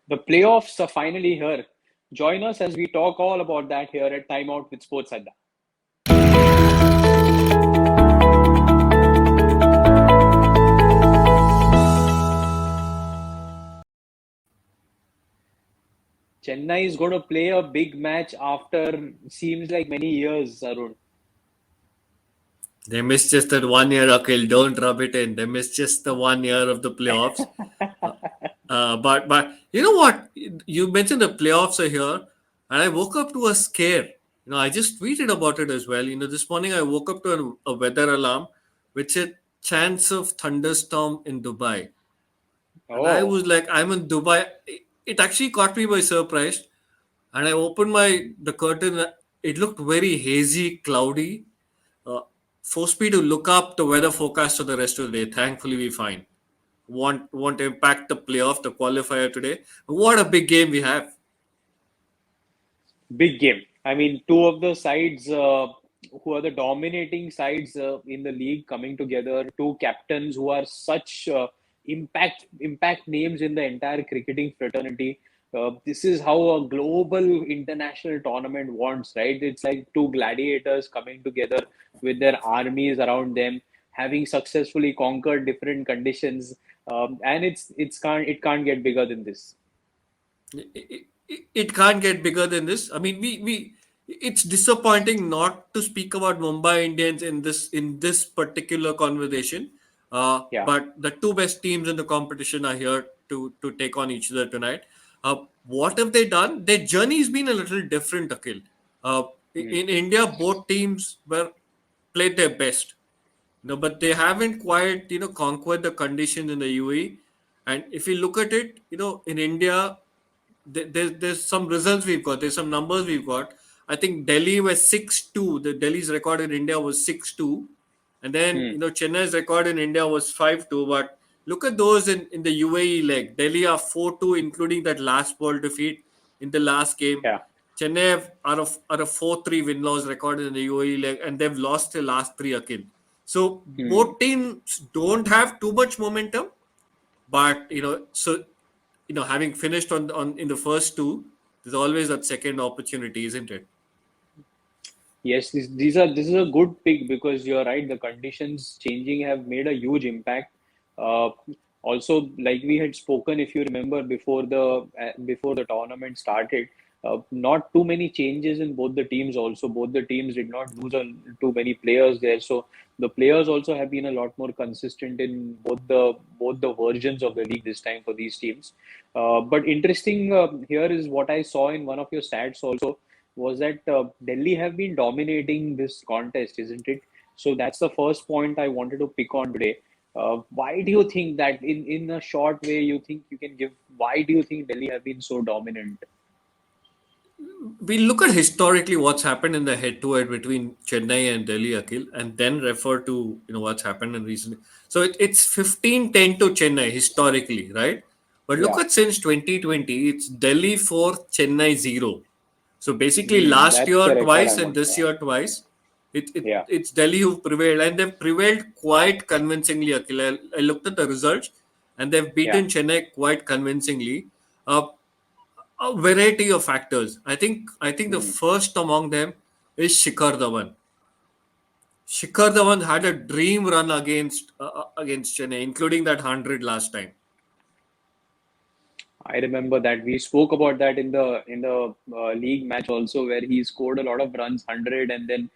The playoffs are finally here. Join us as we talk all about that here at Timeout with SportsAdda. Chennai is going to play a big match after seems like many years, Arun. They missed just that 1 year, Akhil. Don't rub it in. They missed just the 1 year of the playoffs. Uh, but you know what? You mentioned the playoffs are here, and I woke up to a scare. I just tweeted about it as well. This morning I woke up to a weather alarm which said chance of thunderstorm in Dubai, and I Oh, was like, I'm in Dubai. It actually caught me by surprise, and I opened the curtain. It looked very hazy, cloudy. Uh, Forced me to look up the weather forecast for the rest of the day. Thankfully, we fine. Won't impact the playoff, the qualifier today. What a big game we have. big game. I mean, two of the sides who are the dominating sides in the league coming together. Two captains who are such impact names in the entire cricketing fraternity. This is how a global international tournament wants, right? It's like two gladiators coming together with their armies around them, having successfully conquered different conditions, and it can't get bigger than this. It can't get bigger than this. I mean, we it's disappointing not to speak about Mumbai Indians in this particular conversation. Yeah. But the two best teams in the competition are here to take on each other tonight. What have they done? Their journey has been a little different, Akhil. Uh, Mm. in India, both teams were played their best. No, but they haven't quite, conquered the conditions in the UAE. And if you look at it, in India, there's some results we've got. There's some numbers we've got. I think Delhi was 6-2. The Delhi's record in India was 6-2. And then, Mm. Chennai's record in India was 5-2. But look at those in the UAE leg. Delhi are 4-2, including that last ball defeat in the last game. Yeah. Chennai are a 4-3 win-loss record in the UAE leg, and they've lost the last three again. So Mm. both teams don't have too much momentum, but having finished on in the first two, there's always that second opportunity, isn't it? Yes, this is a good pick because you're right. The conditions changing have made a huge impact. Uh, Also, like we had spoken, if you remember before the tournament started, not too many changes in both the teams. Also, both the teams did not lose too many players there, so the players also have been a lot more consistent in both the versions of the league this time for these teams. But interesting here is what I saw in one of your stats also was that Delhi have been dominating this contest, isn't it? So that's the first point I wanted to pick on today. Why do you think that in a short way you think you can give? Why do you think Delhi have been so dominant? We look at historically what's happened in the head-to-head between Chennai and Delhi, Akhil, and then refer to what's happened in recent. So it's 15-10 to Chennai historically, right? But look Yeah, at since 2020, it's Delhi 4, Chennai 0. So basically, last that's year the record twice I'm and on. this year twice, Yeah, it's Delhi who prevailed, and they've prevailed quite convincingly. Akhil, I looked at the results, and they've yeah. beaten Chennai quite convincingly. Uh, a variety of factors. I think the Hmm. first among them is Shikhar Dhawan. Shikhar Dhawan had a dream run against Chennai, including that 100 last time. I remember that we spoke about that in the league match also, where he scored a lot of runs, 100, and then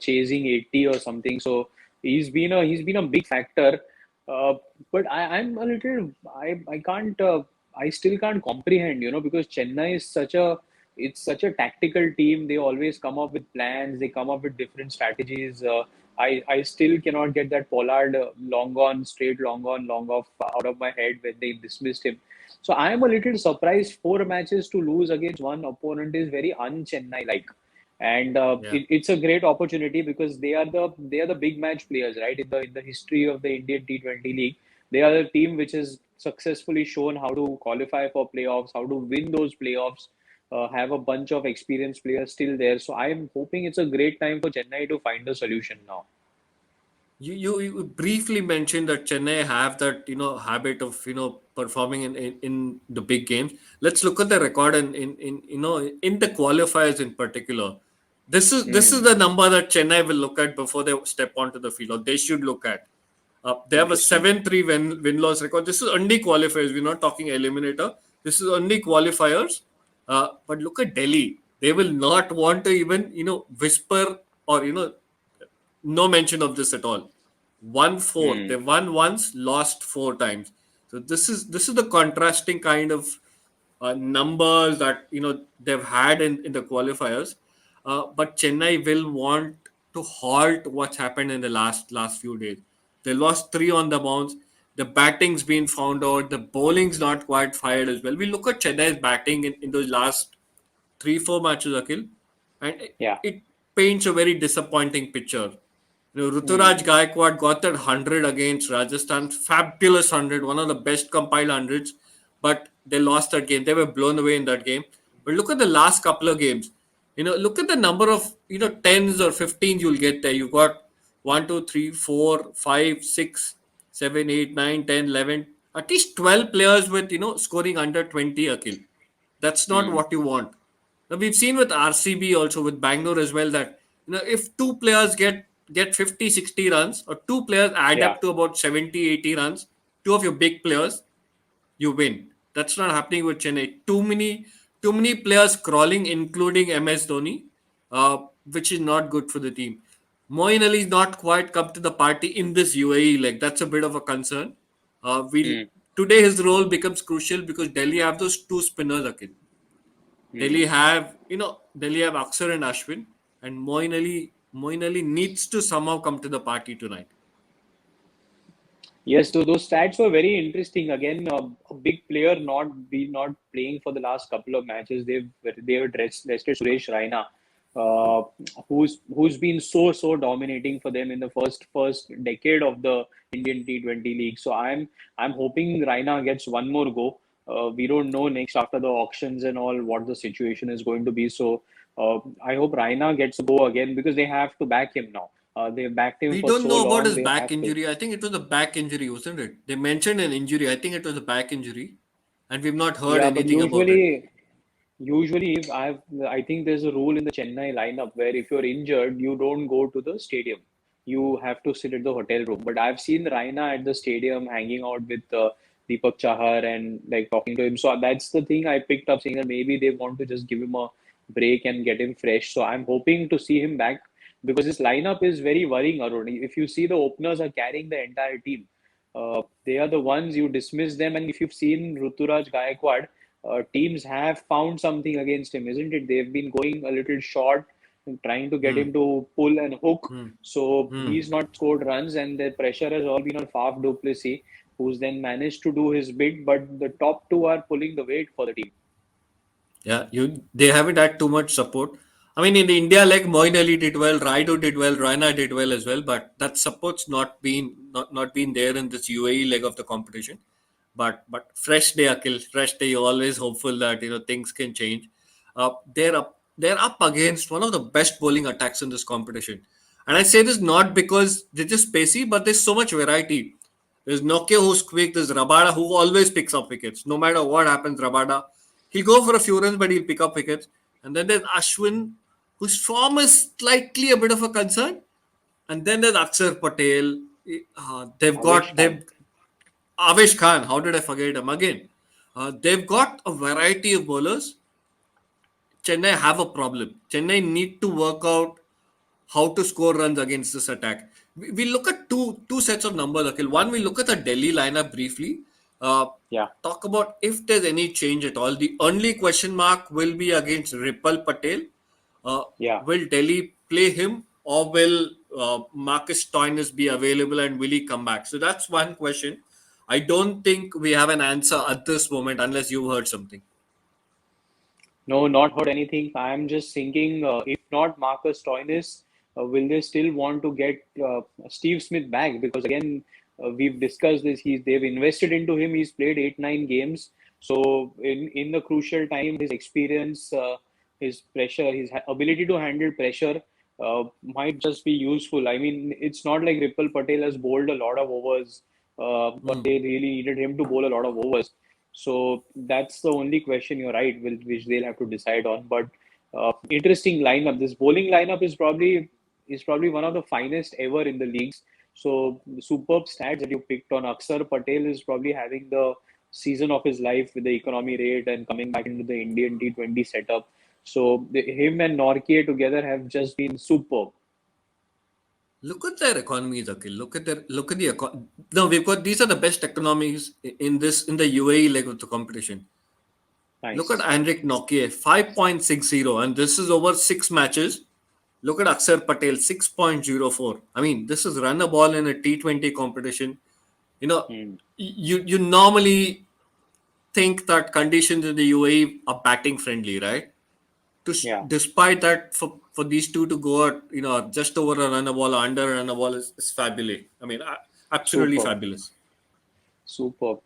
chasing 80 or something. So he's been a big factor. Uh, but I'm a little I can't I still can't comprehend, because Chennai is such a tactical team. They always come up with plans. They come up with different strategies. I still cannot get that Pollard long on, straight long on, long off out of my head when they dismissed him. So I am a little surprised. Four matches to lose against one opponent is very un-Chennai like, and Yeah. it's a great opportunity because they are the big match players, right? In the history of the Indian T20 league, they are the team which has successfully shown how to qualify for playoffs, how to win those playoffs. Have a bunch of experienced players still there, so I am hoping it's a great time for Chennai to find a solution now. you briefly mentioned that Chennai have that habit of performing in the big games. Let's look at the record in in the qualifiers in particular. This is Hmm. the number that Chennai will look at before they step onto the field, or they should look at. They have a Interesting. 7-3 win loss record. This is only qualifiers. We're not talking eliminator. This is only qualifiers. But look at Delhi. They will not want to even whisper or no mention of this at all. Won four. Hmm. They won once, lost four times. So this is the contrasting kind of numbers that they've had in the qualifiers. But Chennai will want to halt what's happened in the last few days. They lost three on the bounce. The batting's been found out. The bowling's not quite fired as well. We look at Chennai's batting in those last 3-4 matches, Akhil, and it, Yeah. it paints a very disappointing picture. Ruturaj Hmm. Gaikwad got that 100 against Rajasthan, fabulous 100, one of the best compiled hundreds, but they lost that game. They were blown away in that game. But look at the last couple of games. Look at the number of tens or 15s you'll get there. You got 1, 2, 3, 4, 5, 6, 7, 8, 9, 10, 11, at least 12 players with scoring under 20 a kill. That's not Hmm. what you want. Now, we've seen with RCB also with Bangalore as well that if two players get 50, 60 runs, or two players add Yeah. up to about 70, 80 runs, two of your big players, you win. That's not happening with Chennai. Too many players crawling, including MS Dhoni, which is not good for the team. Moeen Ali is not quite come to the party in this UAE. Like that's a bit of a concern. We'll Hmm. Today his role becomes crucial because Delhi have those two spinners again. Hmm. Delhi have Aksar and Ashwin, and Moeen Ali needs to somehow come to the party tonight. Yes, so those stats were very interesting. Again, a big player not playing for the last couple of matches. They've rested Suresh Raina, uh, who's been so dominating for them in the first decade of the Indian T20 league. So I'm hoping Raina gets one more go. We don't know next after the auctions and all what the situation is going to be. So I hope Raina gets a go again because they have to back him now. They backed him We for don't so know about long. his They back have to. injury. I think it was a back injury, wasn't it? They mentioned an injury. I think it was a back injury, and we've not heard Yeah, but anything about it. usually if I think there's a rule in the Chennai lineup where if you're injured, you don't go to the stadium. You have to sit at the hotel room. But I've seen Raina at the stadium hanging out with Deepak Chahar and like talking to him. So that's the thing I picked up saying that maybe they want to just give him a break and get him fresh. So I'm hoping to see him back because this lineup is very worrying, Arun. If you see the openers are carrying the entire team. They are the ones you dismiss them, and if you've seen Ruturaj Gaikwad, teams have found something against him, isn't it? They've been going a little short, and trying to get Hmm. him to pull and hook. Hmm. So Hmm. he's not scored runs, and the pressure has all been on Faf du Plessis, who's then managed to do his bit. But the top two are pulling the weight for the team. Yeah, they haven't had too much support. I mean, in India, like Moeen Ali did well, Raidu did well, Raina did well as well, but that support's not been there in this UAE leg of the competition. But fresh day, Akhil, fresh day. You're always hopeful that things can change. They're up against one of the best bowling attacks in this competition, and I say this not because they're just pacey, but there's so much variety. There's Nokia who's quick. There's Rabada who always picks up wickets. No matter what happens, Rabada, he'll go for a few runs, but he'll pick up wickets. And then there's Ashwin, whose form is slightly a bit of a concern. And then there's Akshar Patel. They've Avesh got Khan. they've Avesh Khan. How did I forget him again? They've got a variety of bowlers. Chennai have a problem. Chennai need to work out how to score runs against this attack. We look at two sets of numbers, Akhil. One, we look at the Delhi lineup briefly. Uh, Yeah, Talk about if there's any change at all. The only question mark will be against Ripal Patel. Uh, yeah. will Delhi play him, or will Marcus Stoinis be available, and will he come back? So that's one question. I don't think we have an answer at this moment unless you've heard something. No, not heard anything. I'm just thinking, if not Marcus Stoinis, will they still want to get Steve Smith back? Because again, we've discussed this. They've invested into him. He's played 8, 9 games. So in the crucial time, his experience, his pressure, his ability to handle pressure. might just be useful. I mean, it's not like Ripple Patel has bowled a lot of overs, or Hmm. they really needed him to bowl a lot of overs. So that's the only question, you're right, which they'll have to decide on. But interesting lineup. This bowling lineup is probably one of the finest ever in the leagues. So superb stats that you picked on. Akshar Patel is probably having the season of his life with the economy rate and coming back into the Indian T20 setup. So him and Nortje together have just been superb. Look at their economies, Akhil. Look at the no. We've got these are the best economies in the UAE leg of the competition. Look at Nice. Henrik Nokia, 5.60, and this is over 6 matches. Look at Akshar Patel, 6.04. I mean, this is run a ball in a T20 competition. You know, Hmm. you normally think that conditions in the UAE are batting friendly, right? Yeah. Despite that, for these two to go out, just over a run a ball, under a run a ball is fabulous. I mean, absolutely Superb. fabulous. Superb.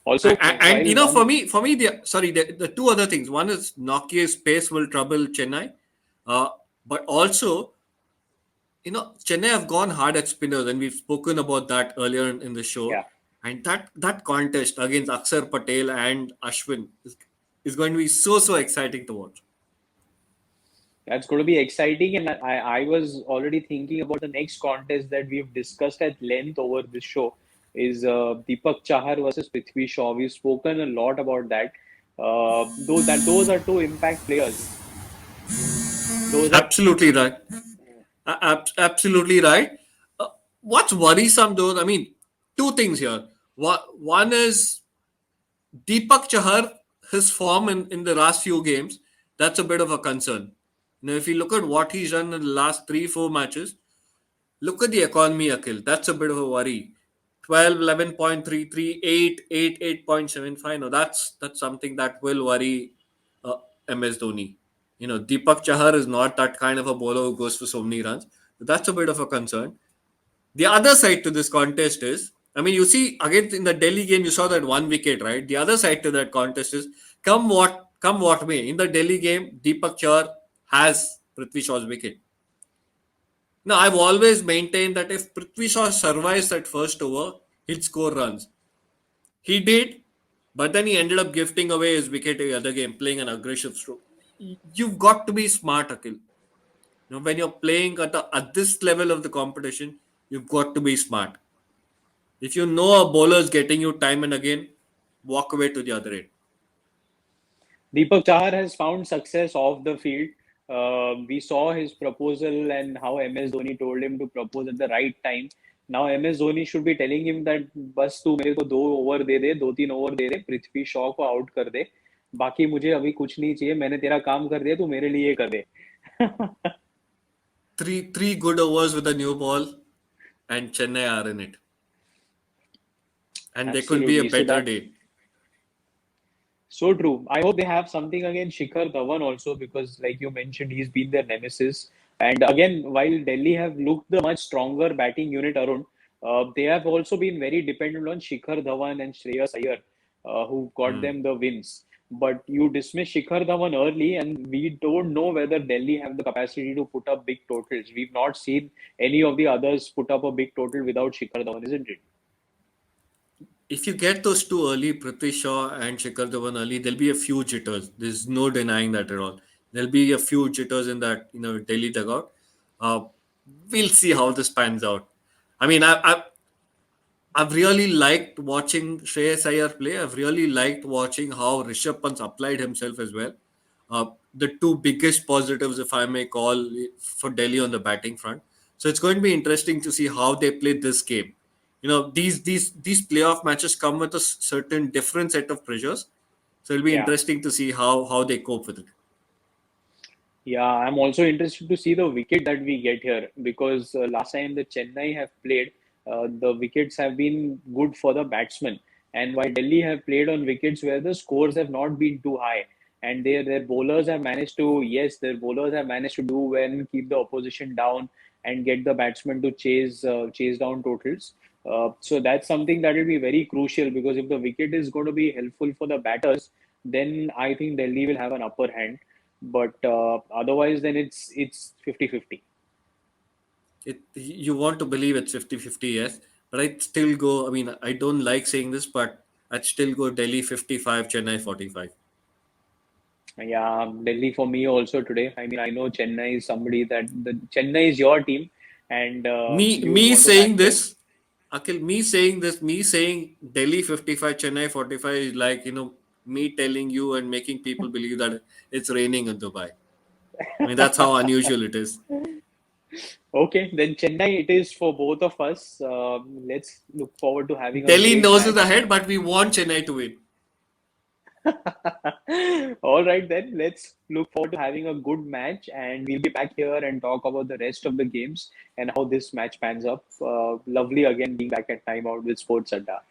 Also, And while one, for me, the two other things. One is Nokia's pace will trouble Chennai, uh, but also Chennai have gone hard at spinners, and we've spoken about that earlier in the show. yeah, And that contest against Akshar Patel and Ashwin is going to be so exciting to watch. that's going to be exciting. And I was already thinking about the next contest that we've discussed at length over this show is Deepak Chahar versus Prithvi Shaw. We've spoken a lot about that. Those are two impact players. Those are Absolutely right. Absolutely right. Uh, what's worrisome though? I mean, two things here. One is Deepak Chahar, his form in the last few games, that's a bit of a concern. If you look at what he's done in the last 3-4 matches, look at the economy, Akhil. That's a bit of a worry. 12, 11.33, 8, 8, 8.75. No, that's something that will worry uh, MS Dhoni. Deepak Chahar is not that kind of a bowler who goes for so many runs. That's a bit of a concern. The other side to this contest is, I mean, you see again in the Delhi game, you saw that 1 wicket, right? The other side to that contest is, come what may. In the Delhi game, Deepak Chahar has Prithvi Shaw's wicket. Now, I've always maintained that if Prithvi Shaw survives that first over, he'll score runs. He did, but then he ended up gifting away his wicket in the other game, playing an aggressive stroke. You've got to be smart, Akhil. When you're playing at this level of the competition, you've got to be smart. If you know a bowler is getting you time and again, walk away to the other end. Deepak Chahar has found success off the field. We saw his proposal and how MS Dhoni told him to propose at the right time. Now MS Dhoni should be telling him that बस तू मेरे को 2 over दे दे, 2-3 over दे दे, पृथ्वी शॉ को out कर दे. बाकी मुझे अभी कुछ नहीं चाहिए. मैंने तेरा काम कर दिया, तू मेरे लिए कर दे. Three good overs with a new ball, and Chennai are in it. And there could be a Absolutely. So better that day. So true. I hope they have something against Shikhar Dhawan also because, like you mentioned, he's been their nemesis. And again, while Delhi have looked the much stronger batting unit, Arun, they have also been very dependent on Shikhar Dhawan and Shreyas Iyer, who got Hmm. them the wins. But you dismiss Shikhar Dhawan early, and we don't know whether Delhi have the capacity to put up big totals. We've not seen any of the others put up a big total without Shikhar Dhawan, isn't it? If you get those two early, Prithvi Shaw and Shikhar Dhawan early, there'll be a few jitters. There's no denying that at all. There'll be a few jitters in that Delhi dugout. Uh, we'll see how this pans out. I mean, I've really liked watching Shreyas Iyer play. I've really liked watching how Rishabh Pant applied himself as well. The two biggest positives, if I may call, for Delhi on the batting front. So it's going to be interesting to see how they play this game. These playoff matches come with a certain different set of pressures. So it'll be Yeah. interesting to see how they cope with it. Yeah, I'm also interested to see the wicket that we get here because last time the Chennai have played, the wickets have been good for the batsmen. And while Delhi have played on wickets where the scores have not been too high, and their bowlers have managed to, yes, their bowlers have managed to do well and keep the opposition down and get the batsmen to chase down totals. So that's something that will be very crucial because if the wicket is going to be helpful for the batters, then I think Delhi will have an upper hand. But otherwise, then it's 50-50. You want to believe it's 50-50, yes, but I'd still go. I mean, I don't like saying this, but I'd still go Delhi 55, Chennai 45. Yeah, Delhi for me also today. I mean, I know Chennai is somebody that the Chennai is your team, and you would Me want to back saying them. this, Akhil, me saying Delhi 55, Chennai 45 is like, me telling you and making people believe that it's raining in Dubai. I mean, that's how unusual it is. Okay, then Chennai it is for both of us. Let's look forward to having a Delhi great noses match. ahead, but we want Chennai to win. All right, then let's look forward to having a good match, and we'll be back here and talk about the rest of the games and how this match pans up. Lovely again being back at Timeout with SportsAdda.